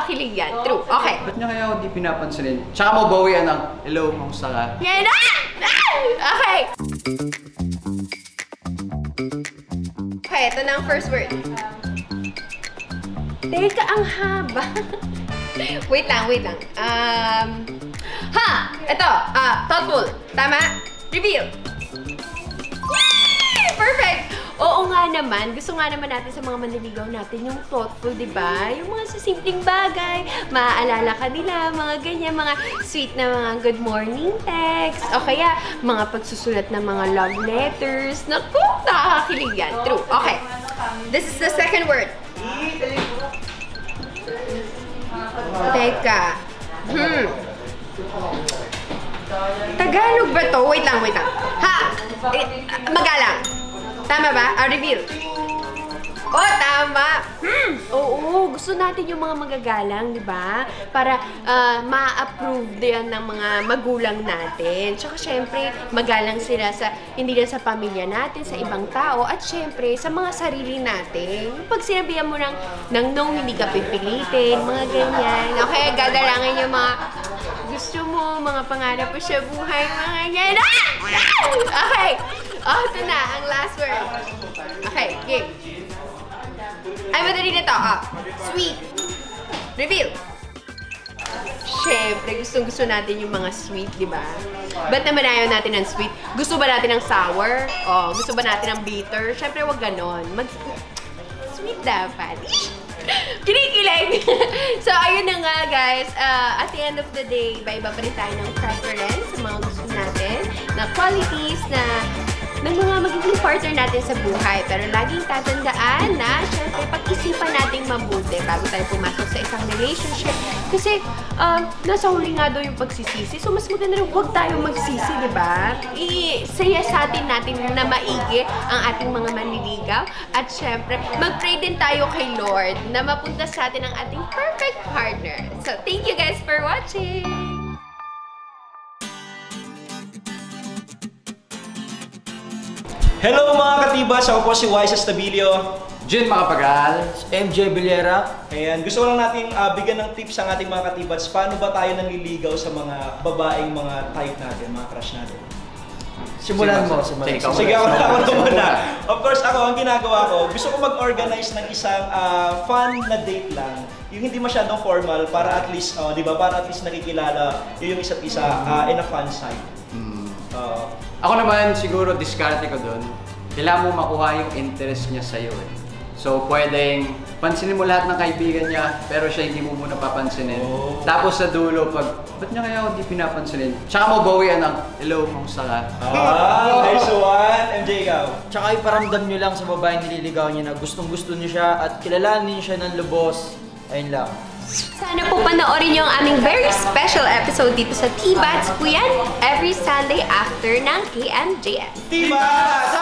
nakakakilig yan. True. Okay. Ba't niya kaya ako di pinapansinin? Tsaka mo bawian ng, hello, kamusta ka? Ngayon na! Okay. Okay, ito na ang first word. Teka, ang haba. Wait lang. Ito. Thoughtful. Tama? Reveal. Yay! Perfect! Oo nga naman. Gusto nga naman natin sa mga manliligaw natin yung thoughtful, di ba? Yung mga simpleng bagay. Maaalala ka nila, mga ganyan, mga sweet na mga good morning text. O kaya, mga pagsusulat ng mga love letters. Naku, nakakakilig yan. True. Okay. This is the second word. Teka. Tagalog ba to? Wait lang. Ha! Magalang. Tama ba? Reveal. Oh, tama. Oo, gusto natin yung mga magagalang, di ba? Para ma-approve din ng mga magulang natin. Tsaka syempre, magalang sila sa, hindi lang sa pamilya natin, sa ibang tao, at syempre, sa mga sarili natin. Pag sinabihan mo ng no, hindi ka pipilitin, mga ganyan. Okay, gadalangin yung mga gusto mo, mga pangarap mo sa buhay, mga ganyan. Okay. Oh, ito na, ang last word. Okay, game. Ay, madali na to. Sweet. Reveal. Siyempre, gustong-gusto natin yung mga sweet, di ba? Ba't naman ayaw natin ng sweet? Gusto ba natin ng sour? O, gusto ba natin ng bitter? Siyempre, wag ganon. Sweet dapat. Kinikilig! So, ayun na nga, guys. At the end of the day, iba-iba pa rin tayo ng preference sa mga gusto natin, na qualities, ng mga magiging partner natin sa buhay. Pero laging tatandaan na, syempre, pag-isipan nating mabuti bago tayo pumasok sa isang relationship. Kasi, nasa huli nga daw yung pagsisisi. So, mas maganda rin huwag tayo magsisi, di ba? I-siyasatin natin na maigi ang ating mga manliligaw. At syempre, mag-pray din tayo kay Lord na mapunta sa atin ang ating perfect partner. So, thank you guys for watching! Hello mga katibas! Ako po si Wise Estabilio. Jun Makapagal. MJ Vilera. Ayan, gusto ko lang natin bigyan ng tips ang ating mga katibas. Paano ba tayo nanliligaw sa mga babaeng mga type natin, mga crush natin? Simulan mo. Sige, ako muna. Of course, ang ginagawa ko, gusto ko mag-organize ng isang fun na date lang. Yung hindi masyadong formal para at least, di ba, para at least nakikilala yung isa't isa in a fun side. Ako naman, siguro, diskarte ko dun. Kailangan mo makuha yung interest niya sa'yo eh. So, pwedeng pansinin mo lahat ng kaibigan niya, pero siya hindi mo muna papansinin. Tapos sa dulo, ba't niya kaya ako di pinapansinin? Tsaka mo bawian ng, hello, kamusta ka? Nice one! MJ, ikaw? Tsaka iparamdam nyo lang sa babaeng nililigaw niya na gustong-gusto niyo siya at kilalanin siya ng lubos. Ayun lang. Sana po panoorin niyo ang aming very special episode dito sa T-Bats po yan every Sunday after ng KMJS. T-Bats!